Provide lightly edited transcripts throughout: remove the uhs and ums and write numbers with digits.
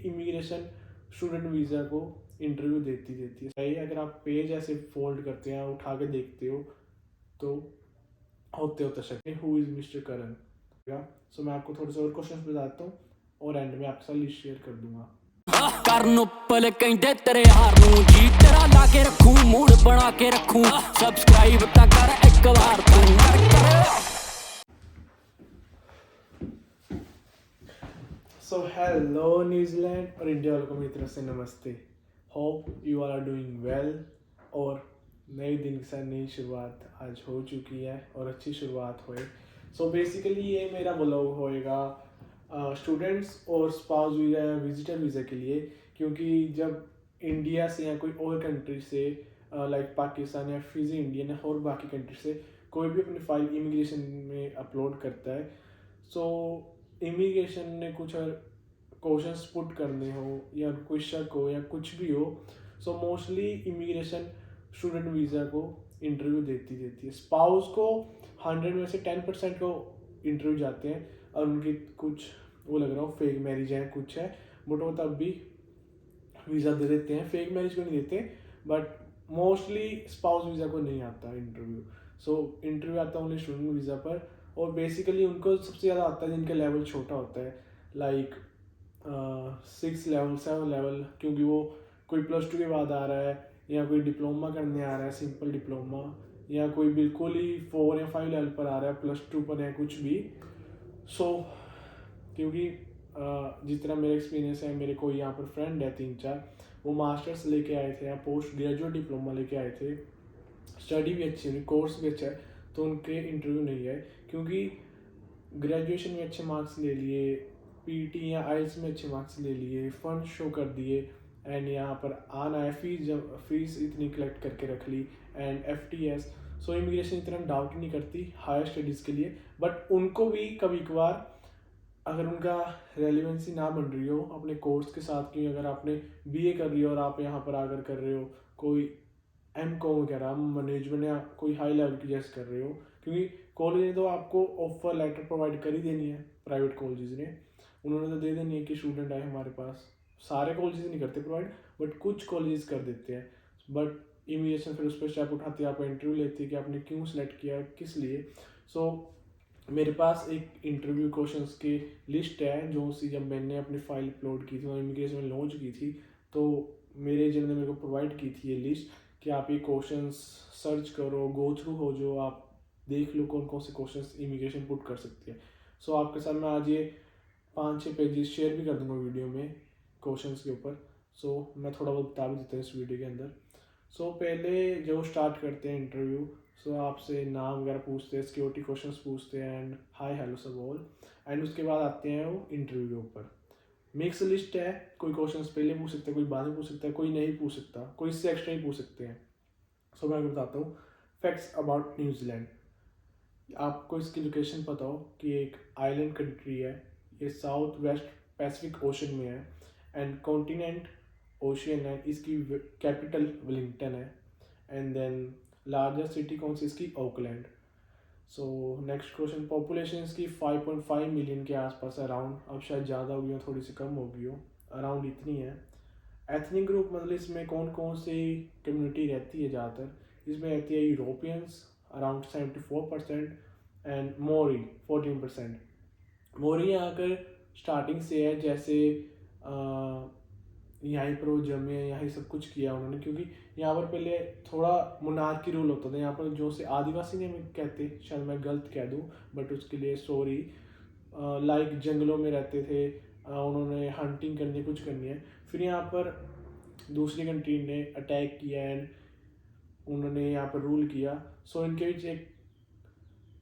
Immigration student visa को interview देती है भाई। अगर आप पेज ऐसे फोल्ड करते हैं, उठा के देखते हो तो होते शक हु इज़ मिस्टर करण। सो मैं आपको थोड़े से और क्वेश्चन बताता हूँ और एंड में आपके साथ लिस्ट शेयर कर दूंगा। ਕਰਨ ਉੱਪਲ ਕਹਿੰਦੇ ਤੇਰੇ ਹਾਰ ਨੂੰ ਜੀ ਤੇਰਾ ਲਾ ਕੇ ਰੱਖੂ ਮੂਡ ਬਣਾ ਕੇ ਰੱਖੂ ਸਬਸਕ੍ਰਾਈਬ ਤਾਂ ਕਰ ਇੱਕ ਵਾਰ ਤੂੰ ਕਰ सो हेलो न्यूजीलैंड और इंडिया वालों को मेरी तरफ से नमस्ते। Hope you are doing well. और नए दिन के साथ नई शुरुआत आज हो चुकी है और अच्छी शुरुआत होए। सो बेसिकली ये मेरा व्लॉग होएगा स्टूडेंट्स और स्पाउस वीज़ा या विजिटर वीज़ा के लिए, क्योंकि जब इंडिया से या कोई और कंट्री से लाइक पाकिस्तान या फिजी इंडियन है और बाकी कंट्री से कोई भी अपनी फाइल इमिग्रेशन में अपलोड करता है, सो इमिग्रेशन ने कुछ क्वेश्चंस पुट करने हो या कोई शक हो या कुछ भी हो, so mostly immigration student visa को इंटरव्यू देती है। स्पाउस को 100 में से 10% को इंटरव्यू जाते हैं और उनकी कुछ वो लग रहा हो फेक मैरिज है कुछ है, बट वो तब भी वीज़ा दे देते हैं। फेक मैरिज को नहीं देते, बट मोस्टली स्पाउस वीज़ा को नहीं आता इंटरव्यू। सो इंटरव्यू आता है ओनली स्टूडेंट वीज़ा पर। और बेसिकली उनको सबसे ज़्यादा आता है जिनका लेवल छोटा होता है, लाइक 6 लेवल 7 लेवल, क्योंकि वो कोई +2 के बाद आ रहा है या कोई डिप्लोमा करने आ रहा है, सिंपल डिप्लोमा, या कोई बिल्कुल ही 4 या 5 लेवल पर आ रहा है, +2 पर है कुछ भी। सो क्योंकि जिस तरह मेरा एक्सपीरियंस है, मेरे कोई यहाँ पर फ्रेंड है 3-4, वो मास्टर्स लेके आए थे या पोस्ट ग्रेजुएट डिप्लोमा लेके आए थे, स्टडी भी अच्छी हुई, कोर्स भी अच्छा है, तो उनके इंटरव्यू नहीं है क्योंकि ग्रेजुएशन में अच्छे मार्क्स ले लिए, पीटी या आइल्स में अच्छे मार्क्स ले लिए, फंड शो कर दिए, एंड यहाँ पर आना है, फीस इतनी कलेक्ट करके रख ली, एंड FTS। सो इमिग्रेशन इतना डाउट नहीं करती हायर स्टडीज़ के लिए, बट उनको भी कभी कभार अगर उनका रेलिवेंसी ना बन रही हो अपने कोर्स के साथ, क्योंकि अगर आपने BA कर रही हो और आप यहाँ पर आकर कर रहे हो कोई MCOM वगैरह मैनेजमेंट या कोई हाई लेवल की जैसे कर रहे हो, क्योंकि कॉलेज ने तो आपको ऑफर लेटर प्रोवाइड कर ही देनी है, प्राइवेट कॉलेज ने उन्होंने तो दे देनी है कि स्टूडेंट आए हमारे पास। सारे कॉलेज नहीं करते प्रोवाइड, बट कुछ कॉलेज कर देते हैं। बट इमिग्रेशन फिर उस पर स्टेप उठाती है, आप इंटरव्यू लेती है कि आपने क्यों सिलेक्ट किया, किस लिए। सो मेरे पास एक इंटरव्यू क्वेश्चंस की लिस्ट है जो सी जब मैंने अपनी फाइल अपलोड की थी और इमिग्रेशन में लॉन्च की थी, तो मेरे एजेंट ने मेरे को प्रोवाइड की थी ये लिस्ट कि आप ये क्वेश्चंस सर्च करो, गो थ्रू हो, जो आप देख लो कौन कौन से क्वेश्चंस इमिग्रेशन पुट कर सकती है। सो आपके साथ मैं आज ये 5-6 पेजेस शेयर भी कर दूंगा वीडियो में क्वेश्चंस के ऊपर। सो मैं थोड़ा बहुत बता भी देता हूँ इस वीडियो के अंदर। सो पहले जो स्टार्ट करते हैं इंटरव्यू, सो आपसे नाम वगैरह पूछते हैं, सिक्योरिटी क्वेश्चंस पूछते हैं, एंड हाय हेलो सब ऑल, एंड उसके बाद आते हैं वो इंटरव्यू के ऊपर। मिक्स लिस्ट है, कोई क्वेश्चंस पहले पूछ सकता है, कोई बाद में पूछ सकता है, कोई नहीं पूछ सकता, कोई इससे एक्स्ट्रा ही पूछ सकते हैं। सो मैं आपको बताता हूँ फैक्ट्स अबाउट न्यूजीलैंड। आपको इसकी लोकेशन पता हो कि एक आइलैंड कंट्री है, ये साउथ वेस्ट पैसिफिक ओशन में है, एंड कॉन्टिनेंट ओशियन है, इसकी कैपिटल वेलिंगटन है, एंड देन लार्जेस्ट सिटी कौन सी इसकी, Auckland. So next question, population इसकी 5.5 मिलियन के आसपास अराउंड, अब शायद ज़्यादा हो गई हो, थोड़ी सी कम हो गई हो, अराउंड इतनी है। एथनिक ग्रुप मतलब इसमें कौन कौन सी कम्युनिटी रहती है ज़्यादातर, इसमें रहती है यूरोपियंस अराउंड 74% एंड मोरी 14%। मोरी यहाँ कर स्टार्टिंग से है, जैसे यहीं पर वो जमे, यहाँ सब कुछ किया उन्होंने, क्योंकि यहाँ पर पहले थोड़ा मोनार्की रूल होता था यहाँ पर, जो से आदिवासी नहीं कहते, शायद मैं गलत कह दूँ, बट उसके लिए सॉरी। लाइक जंगलों में रहते थे, उन्होंने हंटिंग करनी, कुछ करनी है, फिर यहाँ पर दूसरी कंट्री ने अटैक किया एंड उन्होंने यहाँ पर रूल किया। सो इनके बीच एक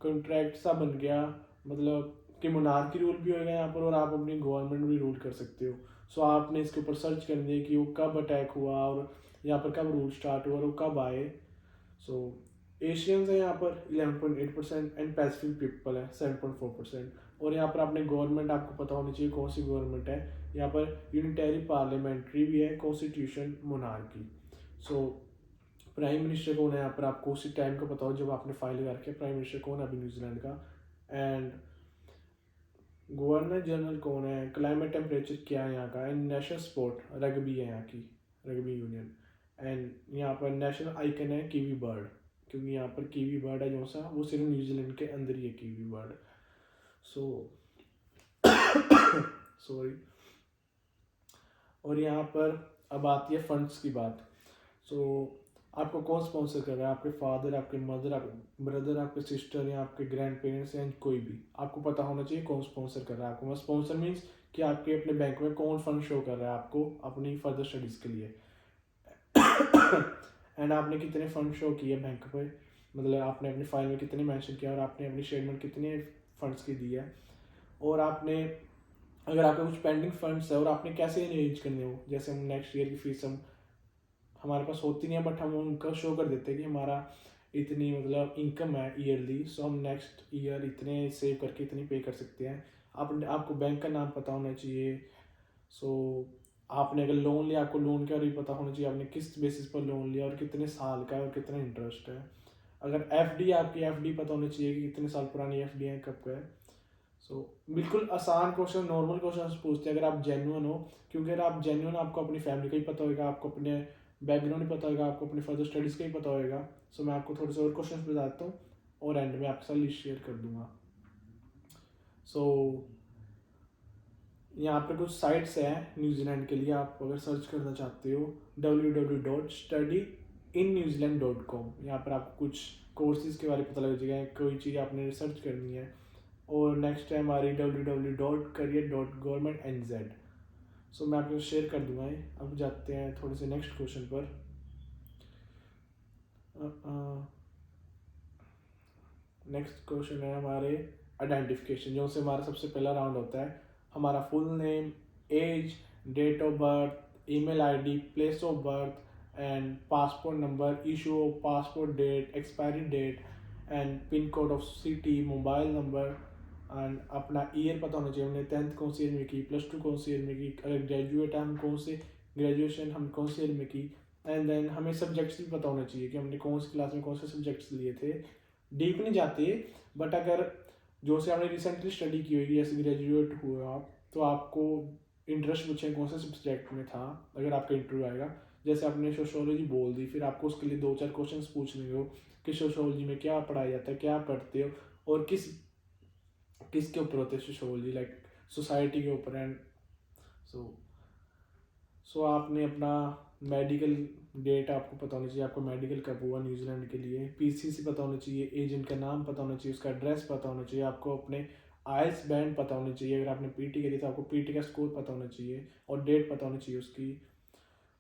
कॉन्ट्रैक्ट सा बन गया, मतलब कि मोनार्की रूल भी होगा यहाँ पर और आप अपनी गवर्नमेंट भी रूल कर सकते हो। सो आपने इसके ऊपर सर्च करनी है कि वो कब अटैक हुआ और यहाँ पर कब रूल स्टार्ट हुआ और वो कब आए। सो एशियंस है यहाँ पर 11.8% एंड पैसिफिक पीपल है 7.4%। और यहाँ पर आपने गवर्नमेंट आपको पता होनी चाहिए कौन सी गवर्नमेंट है। यहाँ पर यूनिटरी पार्लियामेंट्री भी है, constitution, monarchy. So prime minister कौन है यहाँ पर आपको उसी टाइम का पता हो जब आपने फाइल करके, प्राइम मिनिस्टर कौन है अभी न्यूजीलैंड का। एंड गवर्नर जनरल कौन है, क्लाइमेट टेम्परेचर क्या है यहाँ का, एंड नेशनल स्पोर्ट रग्बी है यहाँ की, रग्बी यूनियन। एंड यहाँ पर नेशनल आइकन है कीवी बर्ड, क्योंकि यहाँ पर कीवी बर्ड है जो सा वो सिर्फ न्यूजीलैंड के अंदर ही है कीवी बर्ड। So sorry. और यहाँ पर अब आती है फंड्स की बात। सो आपको कौन स्पॉन्सर कर रहा है, आपके फादर, आपके मदर, आपके ब्रदर, आपके सिस्टर या आपके ग्रैंड पेरेंट्स या कोई भी, आपको पता होना चाहिए कौन स्पॉन्सर कर रहा है आपको। स्पॉन्सर मीन्स कि आपके अपने बैंक में कौन फंड शो कर रहा है आपको अपनी फर्दर स्टडीज़ के लिए। एंड आपने कितने फंड शो किए बैंक पे, मतलब आपने अपनी फाइल में कितने मेंशन किया और आपने अपनी स्टेटमेंट कितने फंड्स की दी है। और आपने अगर आपके कुछ पेंडिंग फंड्स है और आपने कैसे अरेंज करने हो, जैसे हम नेक्स्ट ईयर की फीस हम हमारे पास होती नहीं है बट हम उनका शो कर देते हैं कि हमारा इतनी मतलब इनकम है ईयरली, सो हम नेक्स्ट ईयर इतने सेव करके इतनी पे कर सकते हैं। आपको बैंक का नाम पता होना चाहिए। सो आपने अगर लोन लिया, आपको लोन का भी पता होना चाहिए, आपने किस बेसिस पर लोन लिया और कितने साल का है और कितना इंटरेस्ट है। अगर एफडी, आपकी एफडी पता होनी चाहिए कि कितने साल पुरानी एफडी है, कब का है। सो बिल्कुल आसान क्वेश्चन, नॉर्मल क्वेश्चन पूछते हैं अगर आप जेन्युइन हो, क्योंकि अगर आप जेन्युइन, आपको अपनी फैमिली का ही पता होगा, आपको अपने बैकग्राउंड ही पता होगा, आपको अपनी फर्दर स्टडीज़ का ही पता होगा। सो मैं आपको थोड़े से और क्वेश्चन बताता हूँ और एंड में आपके साथ लिस्ट शेयर कर दूंगा। सो यहाँ पे कुछ साइट्स हैं न्यूजीलैंड के लिए, आप अगर सर्च करना चाहते हो www.studyinNewzealand.com, यहाँ पर आपको कुछ कोर्सेज के बारे में पता लग जाएगा, कोई चीज़ आपने रिसर्च करनी है। और नेक्स्ट है हमारी www.career.government.nz। सो मैं आपको शेयर कर दूंगा ये। अब जाते हैं थोड़े से नेक्स्ट क्वेश्चन पर। नेक्स्ट क्वेश्चन है हमारे आइडेंटिफिकेशन, जो से हमारा सबसे पहला राउंड होता है। हमारा full name, age, date of birth, email ID, place of birth and passport number, issue of passport date, expiry date and pin code of city, mobile number and अपना ईयर पता होना चाहिए, हमने 10th कौन सी year में की, +2 कौन सी year में की, अगर ग्रेजुएट है हम कौन से ग्रेजुएशन हम कौन सी ईयर में की। एंड देन हमें सब्जेक्ट्स भी पता होना चाहिए कि हमने कौन सी क्लास में कौन से सब्जेक्ट्स लिए थे। डीप नहीं जाते, बट अगर जो से आपने रिसेंटली स्टडी की होगी, जैसे ग्रेजुएट हुए आप, तो आपको इंटरेस्ट पूछे कौन से सब्जेक्ट में था, अगर आपका इंटरव्यू आएगा। जैसे आपने सोशोलॉजी बोल दी, फिर आपको उसके लिए 2-4 क्वेश्चन पूछने हो कि सोशोलॉजी में क्या पढ़ाया जाता है, क्या पढ़ते हो और किसके ऊपर होते हैं सोशोलॉजी, लाइक सोसाइटी के ऊपर। एंड सो आपने अपना मेडिकल डेट आपको पता होना चाहिए, आपको मेडिकल कब हुआ न्यूजीलैंड के लिए, पीसीसी पता होना चाहिए, एजेंट का नाम पता होना चाहिए, उसका एड्रेस पता होना चाहिए, आपको अपने आइल्स बैंड पता होना चाहिए, अगर आपने पीटी करी तो आपको पीटी का स्कोर पता होना चाहिए और डेट पता होनी चाहिए उसकी।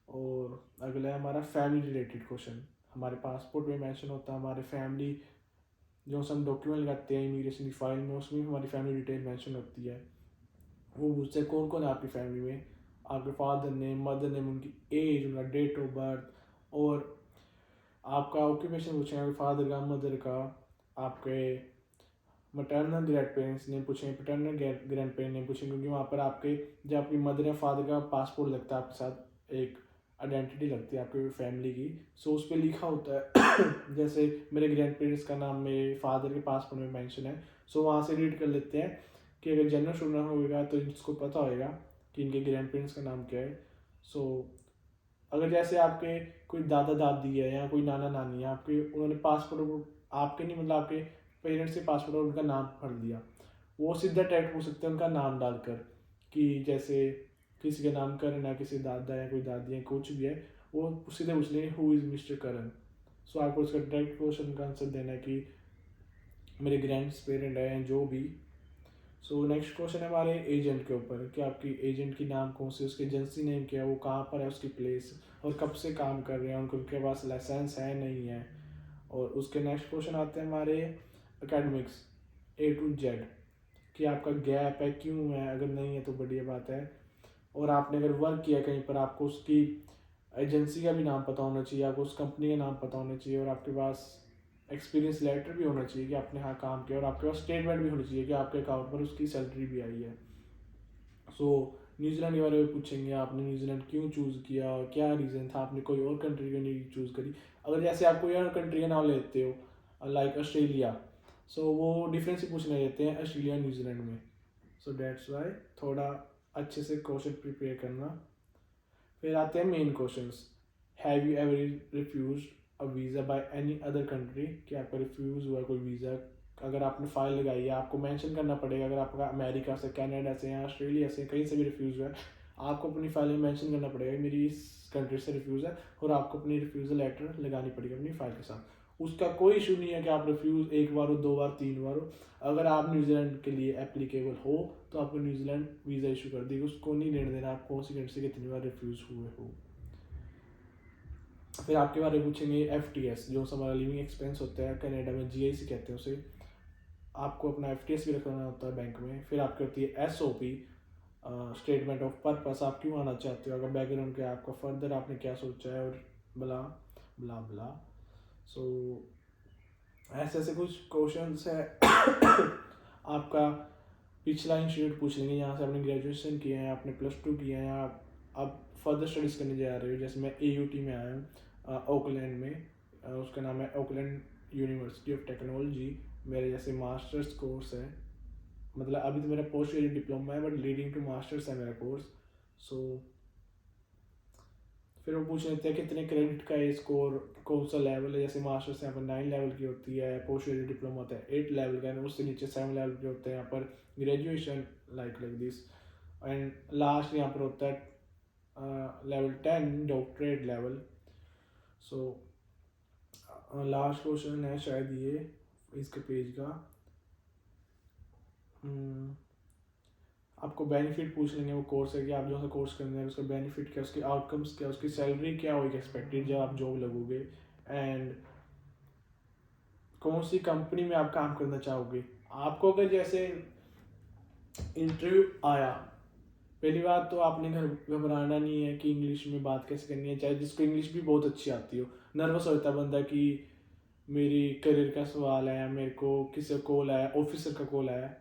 और अगला है हमारा फैमिली रिलेटेड क्वेश्चन। हमारे पासपोर्ट में मेंशन होता है हमारे फैमिली, जो हम डॉक्यूमेंट लगाते हैं इमिग्रेशन की फाइल में, उसमें हमारी फैमिली डिटेल मेंशन होती है। वो पूछते हैं कौन कौन है आपकी फैमिली में, आपके फादर नेम, मदर नेम, उनकी एज, उनका डेट ऑफ बर्थ और आपका ऑक्यूपेशन पूछेंगे, आपके फादर का, मदर का, आपके मटर्नल ग्रैंड पेरेंट्स नेम पूछेंगे, पैटर्नल ग्रैंड पेरेंट नेम पूछेंगे, क्योंकि वहाँ पर आपके जब आपकी मदर या फादर का पासपोर्ट लगता है आपके साथ, एक आइडेंटिटी लगती है आपके फैमिली की। सो उस पर लिखा होता है जैसे मेरे ग्रैंड पेरेंट्स का नाम मेरे फादर के पासपोर्ट में मेंशन है। सो वहाँ से रीड कर लेते हैं कि अगर जनरल स्टूडेंट होगा तो इसको पता होगा कि इनके ग्रैंड पेरेंट्स का नाम क्या है। सो अगर जैसे आपके कोई दादा दादी है या कोई नाना नानी है आपके, उन्होंने पासपोर्ट आपके नहीं मतलब आपके पेरेंट्स के पासपोर्ट और उनका नाम पढ़ दिया, वो सीधा डायरेक्ट पूछ सकते हैं उनका नाम डालकर, कि जैसे किसी का नाम करण है, किसी दादा है, कोई दादी है, कुछ भी है, वो सीधे पूछ लेंगे हु इज़ मिस्टर करण। सो आपको उसका डायरेक्ट क्वेश्चन का आंसर देना है कि मेरे ग्रैंड पेरेंट हैं जो भी। सो नेक्स्ट क्वेश्चन है हमारे एजेंट के ऊपर कि आपकी एजेंट की नाम कौन सी, उसकी एजेंसी नेम क्या है, वो कहाँ पर है, उसकी प्लेस और कब से काम कर रहे हैं, उनके पास लाइसेंस है नहीं है। और उसके नेक्स्ट क्वेश्चन आते हैं हमारे एकेडमिक्स A to Z, कि आपका गैप है, क्यों है, अगर नहीं है तो बढ़िया बात है। और आपने अगर वर्क किया कहीं पर, आपको उसकी एजेंसी का भी नाम पता होना चाहिए, आपको उस कंपनी का नाम पता होना चाहिए और आपके पास एक्सपीरियंस लेटर भी होना चाहिए कि आपने हाँ काम किया, और आपके पास स्टेटमेंट भी होनी चाहिए कि आपके अकाउंट पर उसकी सैलरी भी आई है। सो न्यूजीलैंड के बारे में पूछेंगे, आपने न्यूजीलैंड क्यों चूज़ किया, क्या रीज़न था, आपने कोई और कंट्री क्यों नहीं चूज़ करी। अगर जैसे आप कोई और कंट्री का नाम लेते हो लाइक ऑस्ट्रेलिया, सो वो डिफरेंस ही पूछने देते हैं ऑस्ट्रेलिया न्यूजीलैंड में। सो दैट्स वाई थोड़ा अच्छे से क्वेश्चन प्रिपेयर करना। फिर आते हैं main questions. Have you ever refuse a visa by any other country, कि आपका रिफ्यूज़ हुआ कोई वीज़ा, अगर आपने फाइल लगाई है आपको मेंशन करना पड़ेगा। अगर आपका अमेरिका से, कनाडा से या ऑस्ट्रेलिया से कहीं से भी रिफ्यूज़ हुआ है, आपको अपनी फाइल में मेंशन करना पड़ेगा मेरी इस कंट्री से रिफ्यूज़ है, और आपको अपनी रिफ्यूज़ल लेटर लगानी पड़ेगी अपनी फाइल के साथ। उसका कोई इशू नहीं है कि आप रिफ्यूज़ एक बार हो, 2 बार, 3 बार हो। अगर आप न्यूजीलैंड के लिए एप्लीकेबल हो तो आपको न्यूजीलैंड वीज़ा इशू कर देगी, उसको नहीं लेने देना आप कौन सी कंट्री से कितनी बार रिफ्यूज़ हुए हो। फिर आपके बारे में पूछेंगे FTS, जो हमारा लिविंग एक्सपेंस होता है, कनाडा में GIC कहते हैं उसे। आपको अपना FTS भी रखना होता है बैंक में। फिर आपकी होती है SOP, स्टेटमेंट ऑफ पर्पस, आप क्यों आना चाहते हो, अगर बैकग्राउंड क्या है आपका, फर्दर आपने क्या सोचा है, और ब्ला ब्ला ब्ला। सो ऐसे ऐसे कुछ क्वेश्चंस है। आपका पिछला इंस्टीट्यूट पूछ लेंगे, यहाँ से आपने ग्रेजुएशन किया है, आपने +2 किया है, आप फर्दर स्टडीज़ करने जा रहे हो। जैसे मैं AUT में आया हूँ ओकलैंड में, उसका नाम है ओकलैंड यूनिवर्सिटी ऑफ टेक्नोलॉजी। मेरे जैसे मास्टर्स कोर्स है, मतलब अभी तो मेरा पोस्ट ग्रेजुएट डिप्लोमा है बट लीडिंग टू मास्टर्स है मेरा कोर्स। सो फिर वो पूछ लेते हैं कितने क्रेडिट का है स्कोर, कौन सा लेवल है। जैसे मास्टर्स यहाँ पर 9 लेवल की होती है, पोस्ट ग्रेजुएट डिप्लोमा होता है 8 लेवल का, उससे नीचे 7 लेवल के होते हैं यहाँ पर graduation, like this. And last यहाँ पर होता है level 10 doctorate level. So last question है शायद ये इसके पेज का। आपको बेनिफिट पूछ लेंगे वो कोर्स है कि आप जो सा कोर्स करना है उसका बेनिफिट क्या, उसके आउटकम्स क्या, उसकी सैलरी क्या होगी एक्सपेक्टेड जब आप जॉब लगोगे, एंड कौन सी कंपनी में आप काम करना चाहोगे। आपको अगर जैसे इंटरव्यू आया, पहली बात तो आपने घबराना नहीं है कि इंग्लिश में बात कैसे करनी है, चाहे जिसको इंग्लिश भी बहुत अच्छी आती हो। नर्वस होता है बंदा कि मेरी करियर का सवाल है, मेरे को किसी का कॉल आया, ऑफिसर का कॉल आया।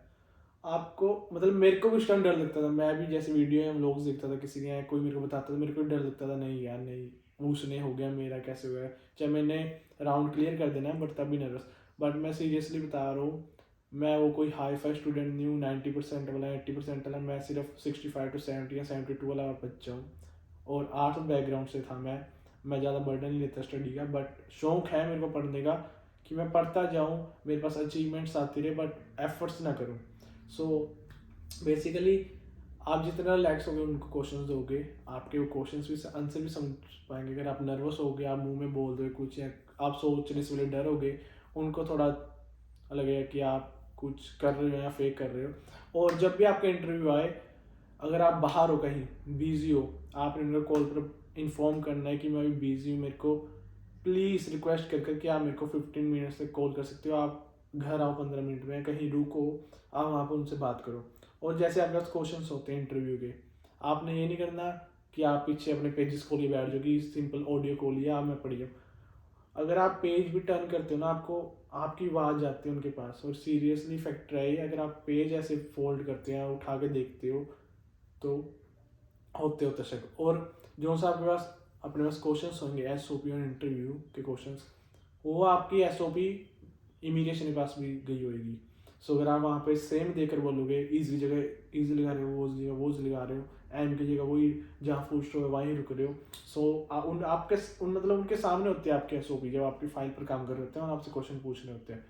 आपको मतलब मेरे को भी उस टाइम डर लगता था, मैं भी जैसे वीडियो या व्लॉग्स देखता था, किसी के कोई मेरे को बताता था, मेरे को डर लगता था, नहीं यार नहीं, उसने हो गया मेरा कैसे हुआ है, चाहे मैंने राउंड क्लियर कर देना है बट तब भी नर्वस। बट मैं सीरियसली बता रहा हूँ, मैं वो कोई हाई फाई स्टूडेंट नहीं हूँ 90% वाला 80% वाला, मैं सिर्फ 65 to 70 या 72 वाला बच्चा हूँ, और आर्ट्स बैकग्राउंड से था मैं ज़्यादा बर्डन नहीं लेता स्टडी का, बट शौक है मेरे को पढ़ने का कि मैं पढ़ता जाऊँ, मेरे पास अचीवमेंट्स आती रहे बट एफर्ट्स ना करूँ। सो बेसिकली आप जितना रिलैक्स होगे उनको क्वेश्चंस दोगे, आपके वो क्वेश्चंस भी आंसर भी समझ पाएंगे। अगर आप नर्वस होगे, आप मुंह में बोल दो कुछ, या आप सोचने से पहले डर होगे, उनको थोड़ा लगेगा कि आप कुछ कर रहे हो या फेक कर रहे हो। और जब भी आपका इंटरव्यू आए, अगर आप बाहर हो कहीं बिजी हो, आपने मेरे कॉल पर इन्फॉर्म करना है कि मैं अभी बिजी हूँ, मेरे को प्लीज़ रिक्वेस्ट कर कि आप मेरे को 15 मिनट से कॉल कर सकते हो, आप घर आओ 15 मिनट में, कहीं रुको, आप वहाँ पर उनसे बात करो। और जैसे आपके पास क्वेश्चंस होते हैं इंटरव्यू के, आपने ये नहीं करना कि आप पीछे अपने पेजेस खोलिए बैठ जाओ कि सिंपल ऑडियो खोलिए आप मैं पढ़ी जाऊँ। अगर आप पेज भी टर्न करते हो ना, आपको आपकी आवाज़ जाती है उनके पास। और सीरियसली फैक्टर है, अगर आप पेज ऐसे फोल्ड करते हैं, उठा के देखते हो, तो होते शक। और जो सा आपके पास अपने पास क्वेश्चंस होंगे SOP और इंटरव्यू के क्वेश्चंस, वो आपकी SOP इमिग्रेशन के पास भी गई होगी। सो अगर आप वहाँ पे सेम देकर बोलोगे, ईजी जगह ईजी लगा रहे हो, वो लगा रहे हो, एम की जगह वही जहाँ फूड स्टोर है वहीं रुक रहे हो। सो उन मतलब उनके सामने होते हैं आपके SOP जब आपकी फाइल पर काम कर रहे होते हैं और आपसे क्वेश्चन पूछने होते हैं।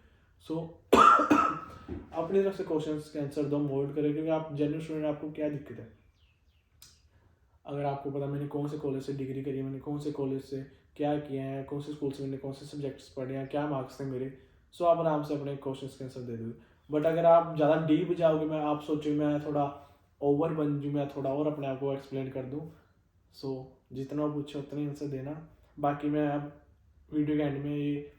सो अपनी तरफ से क्वेश्चन के आंसर दो, मोल्ड करें, क्योंकि आप जनरल स्टूडेंट, आपको क्या दिक्कत है। अगर आपको पता मैंने कौन से कॉलेज से डिग्री करी है, मैंने कौन से कॉलेज से क्या किया है, कौन से स्कूल से मैंने कौन से सब्जेक्ट्स पढ़े हैं, क्या मार्क्स थे मेरे, सो आप आराम से अपने क्वेश्चन के आंसर दे दोगे। बट अगर आप ज़्यादा डीप जाओगे, मैं आप सोचोगे मैं थोड़ा ओवर बन जूँ, मैं थोड़ा और अपने आप को एक्सप्लेन कर दूँ, सो जितना पूछे उतना ही आंसर देना। बाकी मैं अब वीडियो के एंड में ये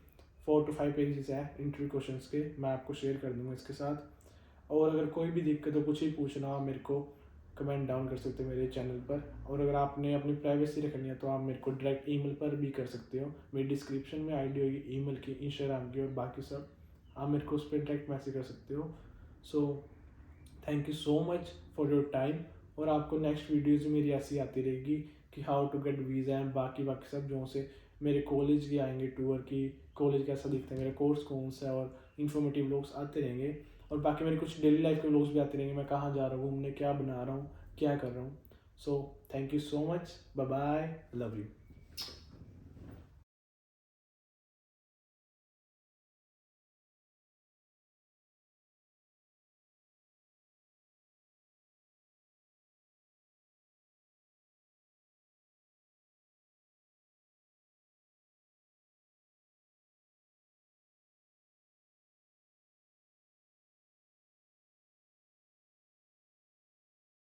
4 to 5 पेजेस है इंटरव्यू क्वेश्चन के, मैं आपको शेयर कर दूँगा इसके साथ। और अगर कोई भी दिक्कत हो, कुछ ही पूछना हो, मेरे को कमेंट डाउन कर सकते हो मेरे चैनल पर। और अगर आपने अपनी प्राइवेसी रखनी है तो आप मेरे को डायरेक्ट ईमेल पर भी कर सकते हो, मेरी डिस्क्रिप्शन में आईडी होगी ईमेल की, इंस्टाग्राम की, और बाकी सब आप मेरे को उस पर डायरेक्ट मैसेज कर सकते हो। So thank you so much for your time, और आपको नेक्स्ट वीडियोज़ मेरी ऐसी आती रहेगी कि how to get visa and बाकी सब जो से मेरे कॉलेज की आएंगे टूर की, कॉलेज कैसा दिखता है, मेरा कोर्स कौन सा है, और इन्फॉर्मेटिव व्लॉग्स आते रहेंगे। और बाकी मेरी कुछ डेली लाइफ के व्लॉग्स भी आते रहेंगे, मैं कहाँ जा रहा हूँ घूमने, क्या बना रहा हूँ, क्या कर रहा हूँ. So thank you so much, bye bye, love you.